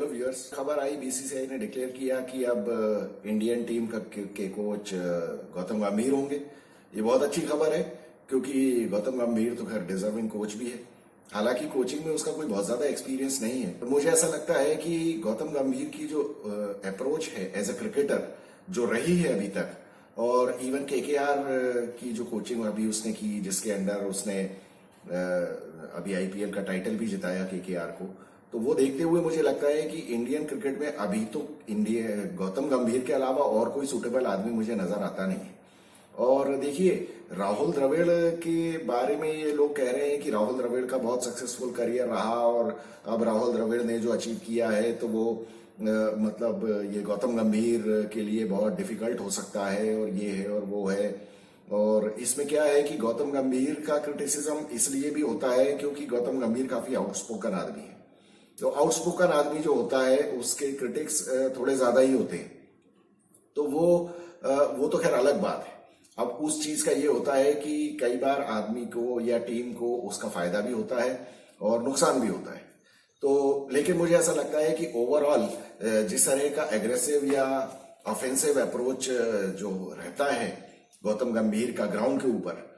Hello viewers, खबर आई BCCI ने declare किया कि अब इंडियन टीम के कोच गौतम गंभीर होंगे। ये बहुत अच्छी खबर है क्योंकि गौतम गंभीर तो खैर डिजर्विंग कोच भी है। हालांकि कोचिंग में उसका कोई बहुत ज्यादा एक्सपीरियंस नहीं है, तो मुझे ऐसा लगता है कि गौतम गंभीर की जो अप्रोच है एज अ क्रिकेटर जो रही है अभी तक, और इवन केकेआर की जो कोचिंग अभी उसने की, जिसके अंडर उसने अभी आईपीएल का टाइटल भी जिताया केकेआर को, तो वो देखते हुए मुझे लगता है कि इंडियन क्रिकेट में अभी तो इंडिया गौतम गंभीर के अलावा और कोई सुटेबल आदमी मुझे नजर आता नहीं है। और देखिए, राहुल द्रविड़ के बारे में ये लोग कह रहे हैं कि राहुल द्रविड़ का बहुत सक्सेसफुल करियर रहा और अब राहुल द्रविड़ ने जो अचीव किया है तो वो मतलब ये गौतम गंभीर के लिए बहुत डिफिकल्ट हो सकता है, और ये है और वो है। और इसमें क्या है कि गौतम गंभीर का क्रिटिसिज्म इसलिए भी होता है क्योंकि गौतम गंभीर काफी आउटस्पोकन आदमी है। तो आउटस्पोकन आदमी जो होता है उसके क्रिटिक्स थोड़े ज्यादा ही होते हैं, तो वो तो खैर अलग बात है। अब उस चीज का ये होता है कि कई बार आदमी को या टीम को उसका फायदा भी होता है और नुकसान भी होता है। तो लेकिन मुझे ऐसा लगता है कि ओवरऑल जिस तरह का एग्रेसिव या ऑफेंसिव अप्रोच जो रहता है गौतम गंभीर का ग्राउंड के ऊपर,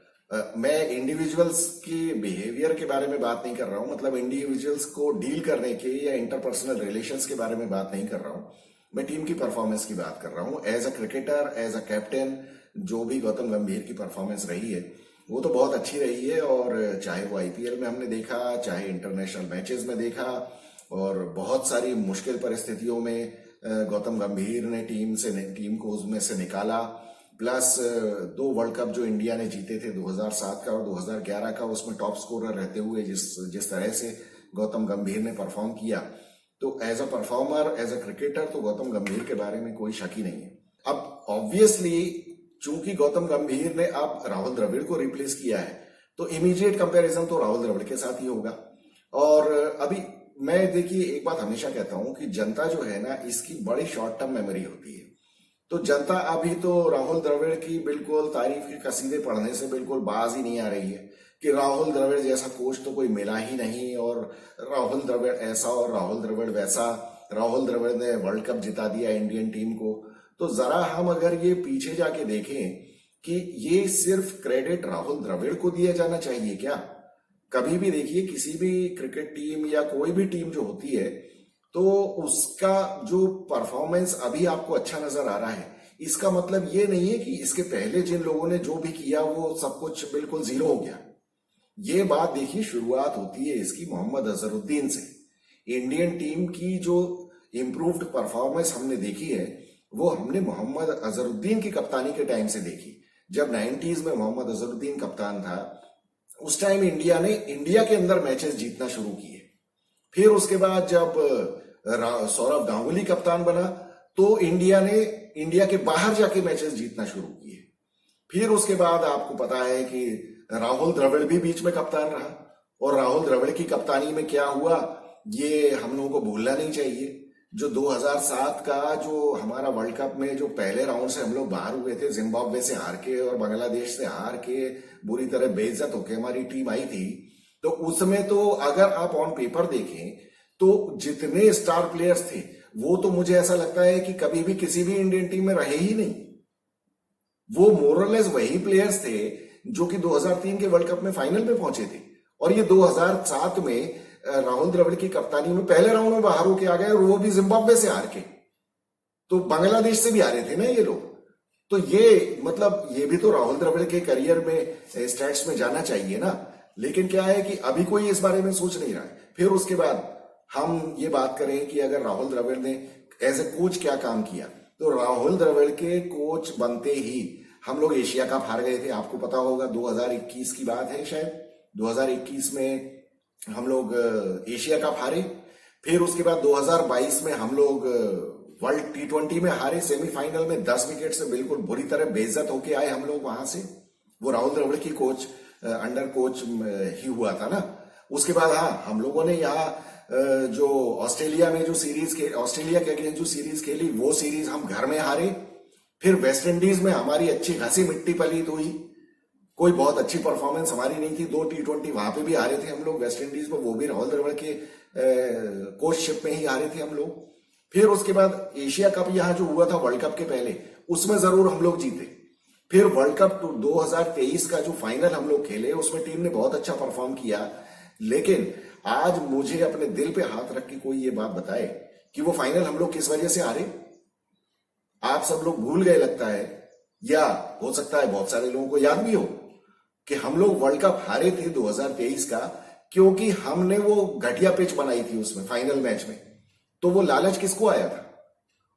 मैं इंडिविजुअल्स के बिहेवियर के बारे में बात नहीं कर रहा हूं, मतलब इंडिविजुअल्स को डील करने के या इंटरपर्सनल रिलेशंस के बारे में बात नहीं कर रहा हूं, मैं टीम की परफॉर्मेंस की बात कर रहा हूं। As a cricketer, as a captain, जो भी गौतम गंभीर की परफॉर्मेंस रही है वो तो बहुत अच्छी रही है, और चाहे वो आईपीएल में हमने देखा, चाहे इंटरनेशनल मैचेस में देखा, और बहुत सारी मुश्किल परिस्थितियों में गौतम गंभीर ने टीम को उसमें से निकाला। प्लस 2 वर्ल्ड कप जो इंडिया ने जीते थे 2007 का और 2011 का, उसमें टॉप स्कोरर रहते हुए जिस तरह से गौतम गंभीर ने परफॉर्म किया, तो as a performer, as a cricketer, तो गौतम गंभीर के बारे में कोई शक ही नहीं है। अब ऑब्वियसली चूंकि गौतम गंभीर ने अब राहुल द्रविड़ को रिप्लेस किया है, तो इमीडिएट कंपैरिजन तो राहुल द्रविड़ के साथ ही होगा। और अभी मैं देखिए एक बात हमेशा कहता हूं कि जनता जो है ना, इसकी बड़ी शॉर्ट टर्म मेमोरी होती है। तो जनता अभी तो राहुल द्रविड़ की बिल्कुल तारीफ के कसीदे पढ़ने से बिल्कुल बाज ही नहीं आ रही है कि राहुल द्रविड़ जैसा कोच तो कोई मिला ही नहीं, और राहुल द्रविड़ ऐसा और राहुल द्रविड़ वैसा, राहुल द्रविड़ ने वर्ल्ड कप जिता दिया इंडियन टीम को। तो जरा हम अगर ये पीछे जाके देखें कि ये सिर्फ क्रेडिट राहुल द्रविड़ को दिया जाना चाहिए क्या? कभी भी देखिए, किसी भी क्रिकेट टीम या कोई भी टीम जो होती है, तो उसका जो परफॉर्मेंस अभी आपको अच्छा नजर आ रहा है, इसका मतलब ये नहीं है कि इसके पहले जिन लोगों ने जो भी किया वो सब कुछ बिल्कुल जीरो हो गया। ये बात देखिए, शुरुआत होती है इसकी मोहम्मद अजहरुद्दीन से। इंडियन टीम की जो इंप्रूव्ड परफॉर्मेंस हमने देखी है वो हमने मोहम्मद अजहरुद्दीन की कप्तानी के टाइम से देखी। जब 90s में मोहम्मद अजहरुद्दीन कप्तान था, उस टाइम इंडिया ने इंडिया के अंदर मैचेस जीतना शुरू किए। फिर उसके बाद जब सौरव गांगुली कप्तान बना, तो इंडिया ने इंडिया के बाहर जाके मैचेस जीतना शुरू किए। फिर उसके बाद आपको पता है कि राहुल द्रविड़ भी बीच में कप्तान रहा, और राहुल द्रविड़ की कप्तानी में क्या हुआ ये हम लोगों को भूलना नहीं चाहिए। जो 2007 का जो हमारा वर्ल्ड कप में जो पहले राउंड से हम लोग बाहर हुए थे, जिम्बाब्वे से हार के और बांग्लादेश से हार के बुरी तरह बेइज्जत होकर हमारी टीम आई थी, तो उसमें तो अगर आप ऑन पेपर देखें तो जितने स्टार प्लेयर्स थे वो तो मुझे ऐसा लगता है कि कभी भी किसी भी इंडियन टीम में रहे ही नहीं। वो मोरलेस वही प्लेयर्स थे जो कि 2003 के वर्ल्ड कप में फाइनल में पहुंचे थे, और ये 2007 में राहुल द्रविड़ की कप्तानी में पहले राउंड में बाहर होके आ गए, और वो भी जिम्बाब्वे से हार के। तो बांग्लादेश से भी हारे थे ना ये लोग। तो ये मतलब ये भी तो राहुल द्रविड़ के करियर में स्टैट्स में जाना चाहिए ना। लेकिन क्या है कि अभी कोई इस बारे में सोच नहीं रहा है। फिर उसके बाद हम ये बात करें कि अगर राहुल द्रविड़ ने एज ए कोच क्या काम किया, तो राहुल द्रविड़ के कोच बनते ही हम लोग एशिया कप हार गए थे। आपको पता होगा 2021 की बात है शायद, 2021 में हम लोग एशिया कप हारे। फिर उसके बाद 2022 में हम लोग वर्ल्ड T20 में हारे, सेमीफाइनल में 10 विकेट से बिल्कुल बुरी तरह बेइज्जत होके आए हम लोग वहां से। वो राहुल द्रविड़ की कोच अंडर कोच ही हुआ था ना। उसके बाद हाँ, हम लोगों ने यहाँ जो ऑस्ट्रेलिया में जो ऑस्ट्रेलिया के अगेंस्ट जो सीरीज खेली, वो सीरीज हम घर में हारे। फिर वेस्ट इंडीज में हमारी अच्छी खासी मिट्टी पलीत हुई, कोई बहुत अच्छी परफॉर्मेंस हमारी नहीं थी। 2 T20 वहां पे भी हारे थे हम लोग वेस्ट इंडीज में, वो भी राहुल द्रविड़ के कोचशिप में ही हारे थे हम लोग। फिर उसके बाद एशिया कप यहाँ जो हुआ था वर्ल्ड कप के पहले, उसमें जरूर हम लोग जीते। फिर वर्ल्ड कप 2023 का जो फाइनल हम लोग खेले, उसमें टीम ने बहुत अच्छा परफॉर्म किया। लेकिन आज मुझे अपने दिल पे हाथ रख के कोई ये बात बताए कि वो फाइनल हम लोग किस वजह से हारे। आप सब लोग भूल गए लगता है, या हो सकता है बहुत सारे लोगों को याद भी हो कि हम लोग वर्ल्ड कप हारे थे 2023 का, क्योंकि हमने वो घटिया पिच बनाई थी उसमें फाइनल मैच में। तो वो लालच किसको आया था?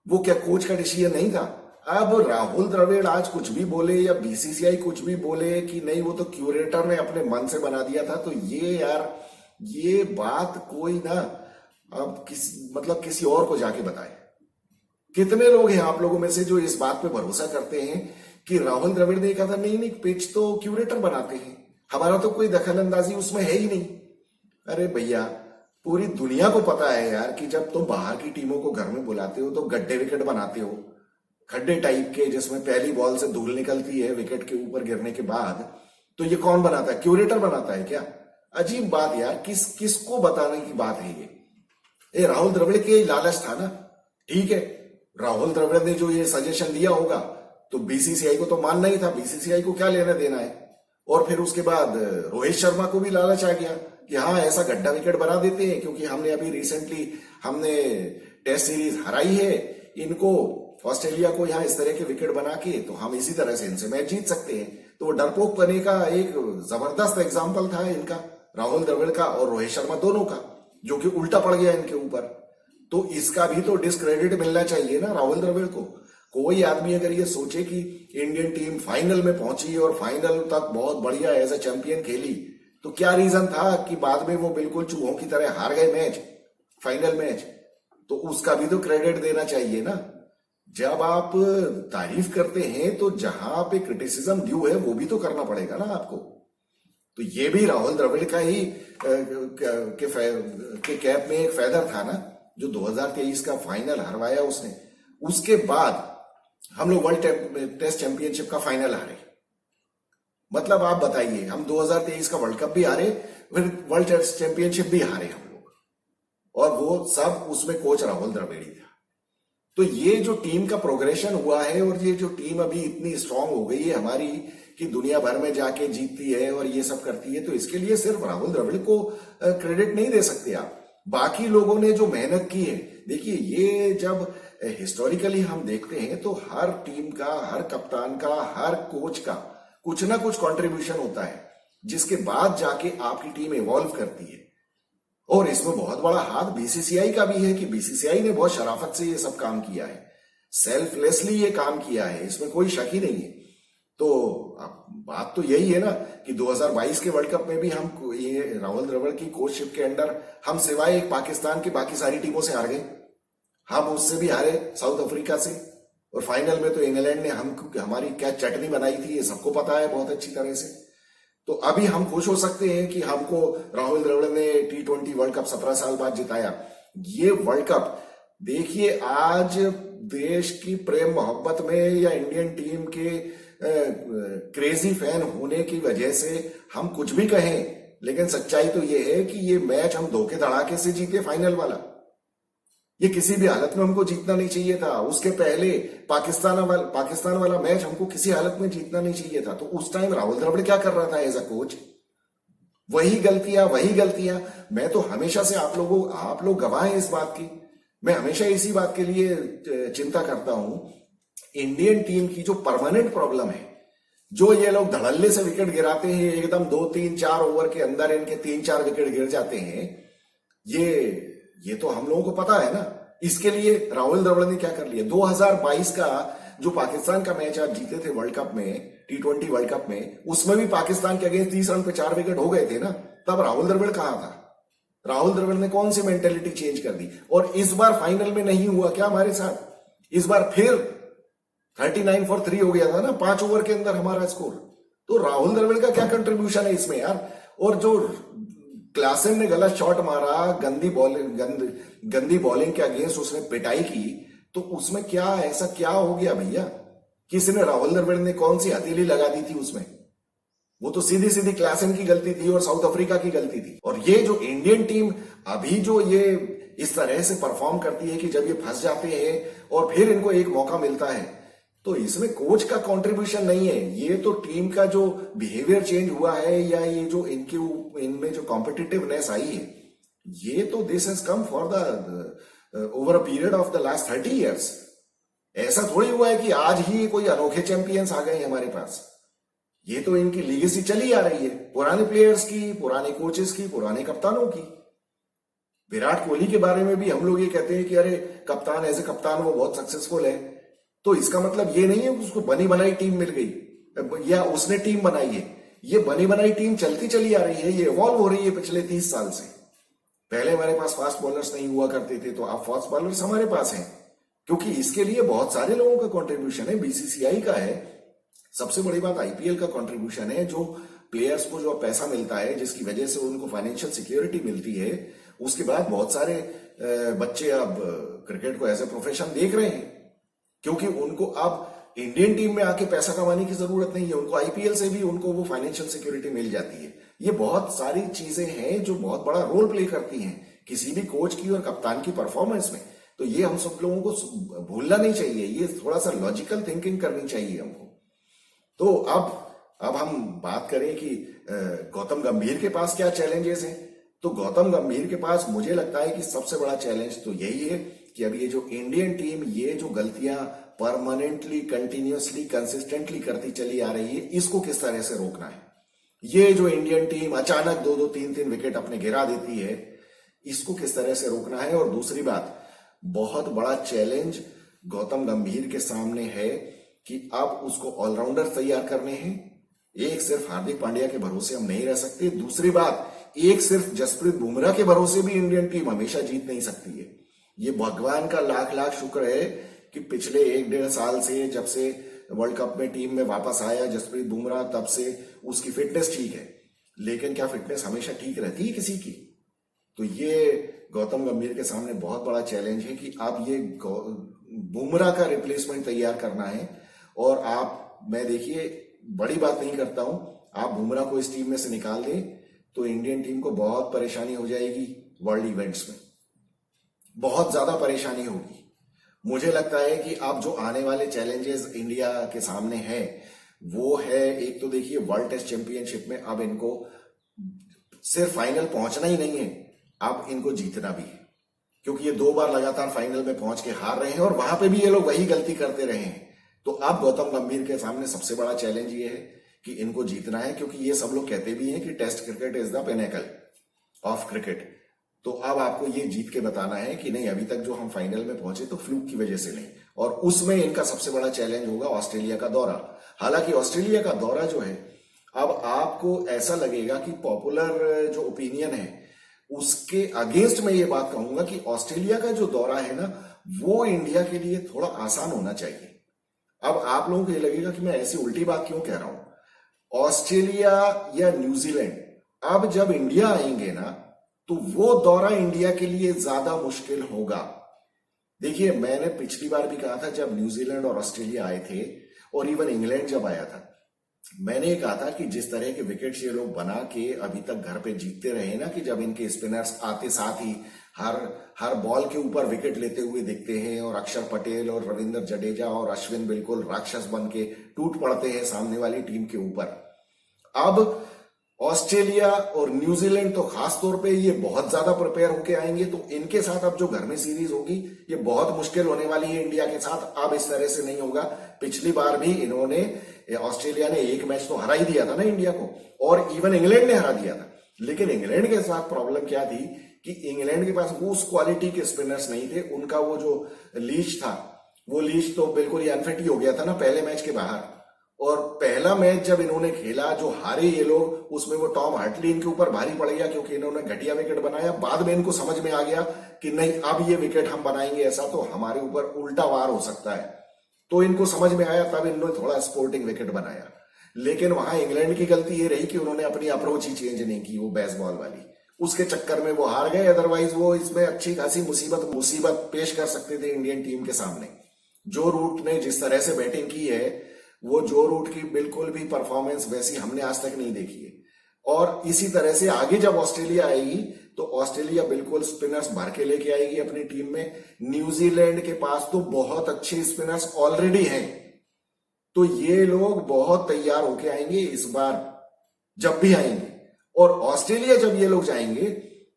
वो क्या कोच का डिसीजन नहीं था? अब राहुल द्रविड़ आज कुछ भी बोले या बीसीसीआई कुछ भी बोले कि नहीं वो तो क्यूरेटर ने अपने मन से बना दिया था, तो ये यार ये बात कोई ना अब किसी और को जाके बताए। कितने लोग हैं आप लोगों में से जो इस बात पे भरोसा करते हैं कि राहुल द्रविड़ ने कहा था नहीं नहीं पिच तो क्यूरेटर बनाते हैं, हमारा तो कोई दखल अंदाजी उसमें है ही नहीं। अरे भैया, पूरी दुनिया को पता है यार कि जब तुम बाहर की टीमों को घर में बुलाते हो तो गड्ढे विकेट बनाते हो, खड्डे टाइप के, जिसमें पहली बॉल से धूल निकलती है विकेट के ऊपर गिरने के बाद। तो ये कौन बनाता है? क्यूरेटर बनाता है क्या? अजीब बात यार, किसको बताने की बात है ये राहुल द्रविड़ के लालच था ना। ठीक है, राहुल द्रविड़ ने जो ये सजेशन दिया होगा तो बीसीसीआई को तो मानना ही था, बीसीसीआई को क्या लेना देना है। और फिर उसके बाद रोहित शर्मा को भी लालच आ गया कि हाँ ऐसा गड्ढा विकेट बना देते हैं, क्योंकि हमने अभी रिसेंटली हमने टेस्ट सीरीज हराई है, इनको ऑस्ट्रेलिया को यहाँ इस तरह के विकेट बना के तो हम इसी तरह से इनसे मैच जीत सकते हैं। तो वो डरपोक बने का एक जबरदस्त एग्जाम्पल था इनका, राहुल द्रविड़ का और रोहित शर्मा दोनों का, जो कि उल्टा पड़ गया इनके ऊपर। तो इसका भी तो डिस्क्रेडिट मिलना चाहिए ना राहुल द्रविड़ को। कोई आदमी अगर ये सोचे कि इंडियन टीम फाइनल में पहुंची और फाइनल तक बहुत बढ़िया एज ए चैंपियन खेली, तो क्या रीजन था कि बाद में वो बिल्कुल चूहों की तरह हार गए मैच, फाइनल मैच? तो उसका भी तो क्रेडिट देना चाहिए ना। जब आप तारीफ करते हैं तो जहां पे क्रिटिसिज्म ड्यू है वो भी तो करना पड़ेगा ना आपको। तो ये भी राहुल द्रविड़ का ही के कैप में एक फेदर था ना, जो 2023 का फाइनल हरवाया उसने। उसके बाद हम लोग वर्ल्ड टेस्ट चैंपियनशिप का फाइनल हारे। मतलब आप बताइए, हम 2023 का वर्ल्ड कप भी हारे, फिर वर्ल्ड टेस्ट चैंपियनशिप भी हारे हम लोग, और वो सब उसमें कोच राहुल द्रविड़ था। तो ये जो टीम का प्रोग्रेशन हुआ है और ये जो टीम अभी इतनी स्ट्रांग हो गई है हमारी कि दुनिया भर में जाके जीतती है और ये सब करती है, तो इसके लिए सिर्फ राहुल द्रविड़ को क्रेडिट नहीं दे सकते आप। बाकी लोगों ने जो मेहनत की है, देखिए ये जब हिस्टोरिकली हम देखते हैं तो हर टीम का, हर कप्तान का, हर कोच का कुछ ना कुछ कंट्रीब्यूशन होता है, जिसके बाद जाके आपकी टीम इवॉल्व करती है। और इसमें बहुत बड़ा हाथ बीसीसीआई का भी है कि बीसीसीआई ने बहुत शराफत से ये सब काम किया है, सेल्फलेसली ये काम किया है, इसमें कोई शक ही नहीं है। तो बात तो यही है ना कि 2022 के वर्ल्ड कप में भी हम ये राहुल द्रविड़ की कोचशिप के अंडर हम सिवाय एक पाकिस्तान की बाकी सारी टीमों से हार गए। हम उससे भी हारे, साउथ अफ्रीका से, और फाइनल में तो इंग्लैंड ने हमारी क्या चटनी बनाई थी ये सबको पता है बहुत अच्छी तरह से। तो अभी हम खुश हो सकते हैं कि हमको राहुल द्रविड़ ने T20 वर्ल्ड कप 17 साल बाद जिताया। ये वर्ल्ड कप देखिए, आज देश की प्रेम मोहब्बत में या इंडियन टीम के क्रेजी फैन होने की वजह से हम कुछ भी कहें, लेकिन सच्चाई तो ये है कि ये मैच हम धोखे धड़ाके से जीते फाइनल वाला। ये किसी भी हालत में हमको जीतना नहीं चाहिए था। उसके पहले पाकिस्तान वाला मैच हमको किसी हालत में जीतना नहीं चाहिए था। तो उस टाइम राहुल द्रविड़ क्या कर रहा था एज अ कोच? वही गलतियां। मैं तो हमेशा से आप लोग गवाह हैं इस बात की। मैं हमेशा इसी बात के लिए चिंता करता हूं। इंडियन टीम की जो परमानेंट प्रॉब्लम है, जो ये लोग धड़ल्ले से विकेट गिराते हैं, एकदम 2-3-4 ओवर के अंदर इनके 3-4 विकेट गिर जाते हैं, ये तो हम लोगों को पता है ना। इसके लिए राहुल द्रविड़ ने क्या कर लिया? 2022 का जो पाकिस्तान का मैच आप जीते थे वर्ल्ड कप में, T20 वर्ल्ड कप में, उसमें भी पाकिस्तान के अगेंस्ट 30 रन पे 4 विकेट हो गए थे ना। तब राहुल द्रविड़ कहां था? राहुल द्रविड़ ने कौन सी मेंटेलिटी चेंज कर दी? और इस बार फाइनल में नहीं हुआ क्या हमारे साथ? इस बार फिर 39 for 3 हो गया था ना 5 ओवर के अंदर हमारा स्कोर। तो राहुल द्रविड़ का क्या कंट्रीब्यूशन है इसमें यार? और जो क्लासन ने गलत शॉट मारा, गंदी बॉलिंग के अगेंस्ट उसने पिटाई की, तो उसमें क्या हो गया भैया? किसने, राहुल द्रविड़ ने कौन सी हथेली लगा दी थी उसमें? वो तो सीधी सीधी क्लासन की गलती थी और साउथ अफ्रीका की गलती थी। और ये जो इंडियन टीम अभी जो ये इस तरह से परफॉर्म करती है कि जब ये फंस जाते हैं और फिर इनको एक मौका मिलता है, तो इसमें कोच का कंट्रीब्यूशन नहीं है, ये तो टीम का जो बिहेवियर चेंज हुआ है या ये जो इनमें जो कॉम्पिटिटिवनेस आई है, ये तो this has come for the over a period of the last 30 years. ऐसा थोड़ी हुआ है कि आज ही कोई अनोखे चैंपियंस आ गए हमारे पास। ये तो इनकी लीगेसी चली आ रही है, पुराने प्लेयर्स की, पुराने कोचेस की, पुराने कप्तानों की। विराट कोहली के बारे में भी हम लोग ये कहते हैं कि अरे कप्तान, एज ए कप्तान वो बहुत सक्सेसफुल है, तो इसका मतलब ये नहीं है कि उसको बनी बनाई टीम मिल गई या उसने टीम बनाई है। ये बनी बनाई टीम चलती चली आ रही है, ये इवॉल्व हो रही है पिछले 30 साल से। पहले हमारे पास फास्ट बॉलर्स नहीं हुआ करते थे, तो अब फास्ट बॉलर्स हमारे पास हैं, क्योंकि इसके लिए बहुत सारे लोगों का कंट्रीब्यूशन है। बीसीसीआई का है, सबसे बड़ी बात आईपीएल का कंट्रीब्यूशन है, जो प्लेयर्स को जो पैसा मिलता है जिसकी वजह से उनको फाइनेंशियल सिक्योरिटी मिलती है। उसके बाद बहुत सारे बच्चे अब क्रिकेट को एज ए प्रोफेशन देख रहे हैं, क्योंकि उनको अब इंडियन टीम में आके पैसा कमाने की जरूरत नहीं है, उनको आईपीएल से भी उनको वो फाइनेंशियल सिक्योरिटी मिल जाती है। ये बहुत सारी चीजें हैं जो बहुत बड़ा रोल प्ले करती हैं किसी भी कोच की और कप्तान की परफॉर्मेंस में। तो ये हम सब लोगों को भूलना नहीं चाहिए, ये थोड़ा सा लॉजिकल थिंकिंग करनी चाहिए हमको। तो अब हम बात करें कि गौतम गंभीर के पास क्या चैलेंजेस हैं। तो गौतम गंभीर के पास मुझे लगता है कि सबसे बड़ा चैलेंज तो यही है कि अब ये जो इंडियन टीम ये जो गलतियां परमानेंटली, कंटिन्यूअसली, कंसिस्टेंटली करती चली आ रही है, इसको किस तरह से रोकना है। ये जो इंडियन टीम अचानक 2-2, 3-3 विकेट अपने गिरा देती है, इसको किस तरह से रोकना है। और दूसरी बात, बहुत बड़ा चैलेंज गौतम गंभीर के सामने है कि अब उसको ऑलराउंडर तैयार करने हैं। एक सिर्फ हार्दिक पांड्या के भरोसे हम नहीं रह सकते। दूसरी बात, एक सिर्फ जसप्रीत बुमराह के भरोसे भी इंडियन टीम हमेशा जीत नहीं सकती है। ये भगवान का लाख लाख शुक्र है कि पिछले 1-1.5 साल से, जब से वर्ल्ड कप में टीम में वापस आया जसप्रीत बुमराह, तब से उसकी फिटनेस ठीक है। लेकिन क्या फिटनेस हमेशा ठीक रहती है किसी की? तो ये गौतम गंभीर के सामने बहुत बड़ा चैलेंज है कि अब ये बुमराह का रिप्लेसमेंट तैयार करना है। और मैं देखिए, बड़ी बात नहीं करता हूं, आप बुमराह को इस टीम में से निकाल दें तो इंडियन टीम को बहुत परेशानी हो जाएगी वर्ल्ड इवेंट्स में, बहुत ज्यादा परेशानी होगी। मुझे लगता है कि अब जो आने वाले चैलेंजेस इंडिया के सामने हैं वो है, एक तो देखिए वर्ल्ड टेस्ट चैंपियनशिप में अब इनको सिर्फ फाइनल पहुंचना ही नहीं है, अब इनको जीतना भी है, क्योंकि ये 2 बार लगातार फाइनल में पहुंच के हार रहे हैं और वहां पे भी ये लोग वही गलती करते रहे हैं। तो अब गौतम गंभीर के सामने सबसे बड़ा चैलेंज ये है कि इनको जीतना है, क्योंकि ये सब लोग कहते भी हैं कि test cricket is the pinnacle of cricket. तो अब आपको ये जीत के बताना है कि नहीं, अभी तक जो हम फाइनल में पहुंचे तो फ्लूक की वजह से नहीं। और उसमें इनका सबसे बड़ा चैलेंज होगा ऑस्ट्रेलिया का दौरा। हालांकि ऑस्ट्रेलिया का दौरा जो है, अब आपको ऐसा लगेगा कि पॉपुलर जो ओपिनियन है उसके अगेंस्ट मैं ये बात कहूंगा कि ऑस्ट्रेलिया का जो दौरा है ना, वो इंडिया के लिए थोड़ा आसान होना चाहिए। अब आप लोगों को ये लगेगा कि मैं ऐसी उल्टी बात क्यों कह रहा हूं। ऑस्ट्रेलिया या न्यूजीलैंड अब जब इंडिया आएंगे ना, तो वो दौरा इंडिया के लिए ज्यादा मुश्किल होगा। देखिए, मैंने पिछली बार भी कहा था जब न्यूजीलैंड और ऑस्ट्रेलिया आए थे, और इवन इंग्लैंड जब आया था, मैंने कहा था कि जिस तरह के विकेट्स ये लोग बना के अभी तक घर पे जीतते रहे ना, कि जब इनके स्पिनर्स आते साथ ही हर बॉल के ऊपर विकेट लेते हुए दिखते हैं, और अक्षर पटेल और रविंद्र जडेजा और अश्विन बिल्कुल राक्षस बन के टूट पड़ते हैं सामने वाली टीम के ऊपर। अब ऑस्ट्रेलिया और न्यूजीलैंड तो खास तौर पे ये बहुत ज्यादा प्रिपेयर होके आएंगे, तो इनके साथ अब जो घर में सीरीज होगी ये बहुत मुश्किल होने वाली है इंडिया के साथ। अब इस तरह से नहीं होगा। पिछली बार भी ऑस्ट्रेलिया ने एक मैच तो हरा ही दिया था ना इंडिया को, और इवन इंग्लैंड ने हरा दिया था। लेकिन इंग्लैंड के साथ प्रॉब्लम क्या थी कि इंग्लैंड के पास वो उस क्वालिटी के स्पिनर्स नहीं थे। उनका वो जो लीच था, वो लीच तो बिल्कुल ही अनफिट ही हो गया था ना पहले मैच के बाहर। और पहला मैच जब इन्होंने खेला, जो हारे ये लोग, उसमें वो टॉम हार्टली इनके ऊपर भारी पड़ गया, क्योंकि इन्होंने घटिया विकेट बनाया। बाद में इनको समझ में आ गया कि नहीं, अब ये विकेट हम बनाएंगे ऐसा तो हमारे ऊपर उल्टा वार हो सकता है। तो इनको समझ में आया, तब इन्होंने थोड़ा स्पोर्टिंग विकेट बनाया। लेकिन वहां इंग्लैंड की गलती ये रही कि उन्होंने अपनी अप्रोच ही चेंज नहीं की, वो बेसबॉल वाली, उसके चक्कर में वो हार गए। अदरवाइज वो इसमें अच्छी खासी मुसीबत पेश कर सकते थे इंडियन टीम के सामने। जो रूट ने जिस तरह से बैटिंग की है, वो जो रूट की बिल्कुल भी परफॉर्मेंस वैसी हमने आज तक नहीं देखी है। और इसी तरह से आगे जब ऑस्ट्रेलिया आएगी तो ऑस्ट्रेलिया बिल्कुल स्पिनर्स भर के लेके आएगी अपनी टीम में। न्यूजीलैंड के पास तो बहुत अच्छे स्पिनर्स ऑलरेडी हैं, तो ये लोग बहुत तैयार होके आएंगे इस बार जब भी आएंगे। और ऑस्ट्रेलिया जब ये लोग जाएंगे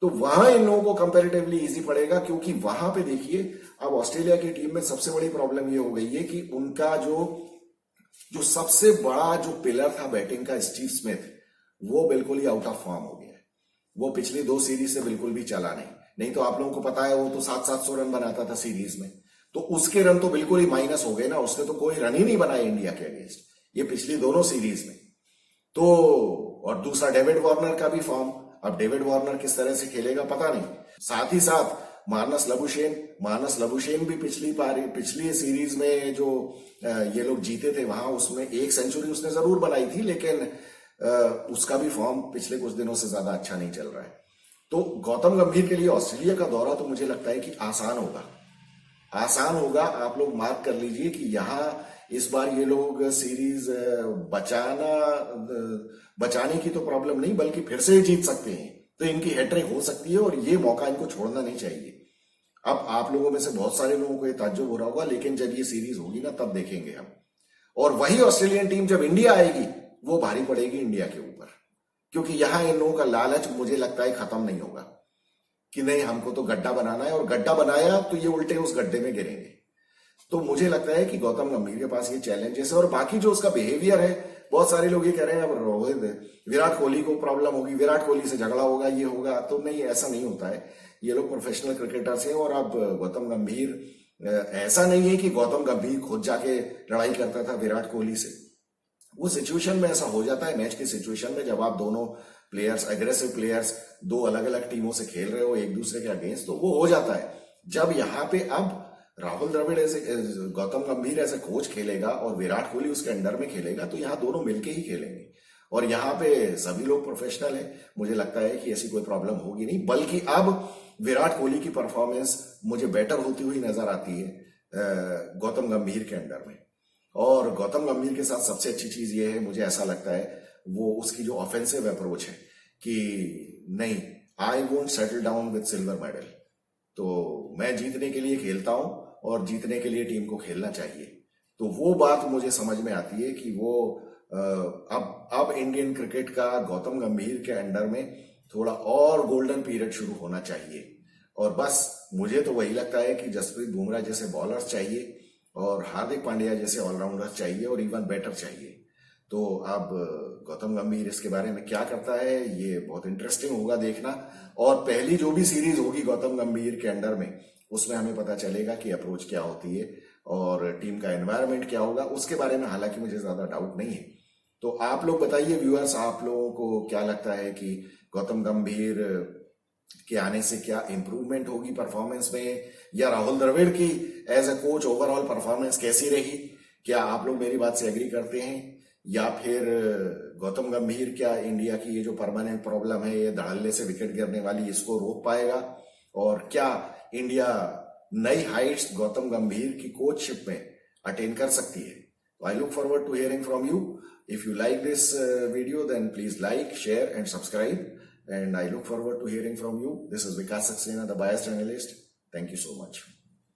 तो वहां इन लोगों को कंपैरेटिवली इजी पड़ेगा, क्योंकि वहां पे देखिए अब ऑस्ट्रेलिया की टीम में सबसे बड़ी प्रॉब्लम ये हो गई है कि उनका जो सबसे बड़ा जो पिलर था बैटिंग का, स्टीव स्मिथ, वो बिल्कुल ही आउट ऑफ फॉर्म हो गया है। वो पिछली 2 सीरीज से बिल्कुल भी चला नहीं तो आप लोगों को पता है वो तो 700-700 रन बनाता था सीरीज में, तो उसके रन तो बिल्कुल ही माइनस हो गए ना। उसने तो कोई रन ही नहीं बनाया इंडिया के अगेंस्ट ये पिछली दोनों सीरीज में। तो और दूसरा डेविड वार्नर का भी फॉर्म, अब डेविड वार्नर किस तरह से खेलेगा पता नहीं। साथ ही साथ मार्नस लबुशेन भी पिछली सीरीज में जो ये लोग जीते थे वहां, उसमें 1 सेंचुरी उसने जरूर बनाई थी, लेकिन उसका भी फॉर्म पिछले कुछ दिनों से ज्यादा अच्छा नहीं चल रहा है। तो गौतम गंभीर के लिए ऑस्ट्रेलिया का दौरा तो मुझे लगता है कि आसान होगा। आप लोग मार्क कर लीजिए कि यहाँ इस बार ये लोग सीरीज बचाने की तो प्रॉब्लम नहीं, बल्कि फिर से जीत सकते हैं, तो इनकी हैट्रिक हो सकती है और ये मौका इनको छोड़ना नहीं चाहिए। अब आप लोगों में से बहुत सारे लोगों को ये ताज्जुब हो रहा होगा, लेकिन जब ये सीरीज होगी ना तब देखेंगे हम। और वही ऑस्ट्रेलियन टीम जब इंडिया आएगी वो भारी पड़ेगी इंडिया के ऊपर, क्योंकि यहां इन लोगों का लालच मुझे लगता है खत्म नहीं होगा कि नहीं हमको तो गड्ढा बनाना है, और गड्ढा बनाया तो ये उल्टे उस गड्ढे में गिरेंगे। तो मुझे लगता है कि गौतम गंभीर के पास ये चैलेंजेस है। और बाकी जो उसका बिहेवियर है, बहुत सारे लोग ये कह रहे हैं अब विराट कोहली को प्रॉब्लम होगी, विराट कोहली से झगड़ा होगा, ये होगा, तो नहीं, ऐसा नहीं होता है। ये लोग प्रोफेशनल क्रिकेटर्स हैं। और अब गौतम गंभीर, ऐसा नहीं है कि गौतम गंभीर खुद जाके लड़ाई करता था विराट कोहली से। वो सिचुएशन में ऐसा हो जाता है, मैच की सिचुएशन में, जब आप दोनों प्लेयर्स, एग्रेसिव प्लेयर्स, 2 अलग अलग टीमों से खेल रहे हो एक दूसरे के अगेंस्ट, तो वो हो जाता है। जब यहाँ पे अब राहुल द्रविड़ गौतम गंभीर ऐसे कोच खेलेगा और विराट कोहली उसके अंडर में खेलेगा, तो यहाँ दोनों मिलके ही खेलेंगे। और यहाँ पे सभी लोग प्रोफेशनल हैं, मुझे लगता है कि ऐसी कोई प्रॉब्लम होगी नहीं। बल्कि अब विराट कोहली की परफॉर्मेंस मुझे बेटर होती हुई नजर आती है गौतम गंभीर के अंडर में। और गौतम गंभीर के साथ सबसे अच्छी चीज ये है, मुझे ऐसा लगता है, वो उसकी जो ऑफेंसिव अप्रोच है कि नहीं, I won't settle down with silver medal. तो मैं जीतने के लिए खेलता हूं और जीतने के लिए टीम को खेलना चाहिए। तो वो बात मुझे समझ में आती है कि वो अब इंडियन क्रिकेट का गौतम गंभीर के अंडर में थोड़ा और गोल्डन पीरियड शुरू होना चाहिए। और बस मुझे तो वही लगता है कि जसप्रीत बुमराह जैसे बॉलर्स चाहिए और हार्दिक पांड्या जैसे ऑलराउंडर चाहिए और इवन बैटर चाहिए। तो अब गौतम गंभीर इसके बारे में क्या करता है, ये बहुत इंटरेस्टिंग होगा देखना। और पहली जो भी सीरीज होगी गौतम गंभीर के अंडर में, उसमें हमें पता चलेगा कि अप्रोच क्या होती है और टीम का एनवायरनमेंट क्या होगा, उसके बारे में हालांकि मुझे ज्यादा डाउट नहीं है। तो आप लोग बताइए व्यूअर्स, आप लोगों को क्या लगता है कि गौतम गंभीर के आने से क्या इंप्रूवमेंट होगी परफॉर्मेंस में, या राहुल द्रविड़ की as a coach overall performance कैसी रही? क्या आप लोग मेरी बात से एग्री करते हैं, या फिर गौतम गंभीर क्या इंडिया की ये जो परमानेंट प्रॉब्लम है, ये धड़ल्ले से विकेट गिरने वाली, इसको रोक पाएगा? और क्या इंडिया नई हाइट्स गौतम गंभीर की कोचशिप में अटेन कर सकती है? I look forward to hearing from you. If you like this video, then please like, share and subscribe. And I look forward to hearing from you. This is Vikas Saxena, the biased analyst. Thank you so much.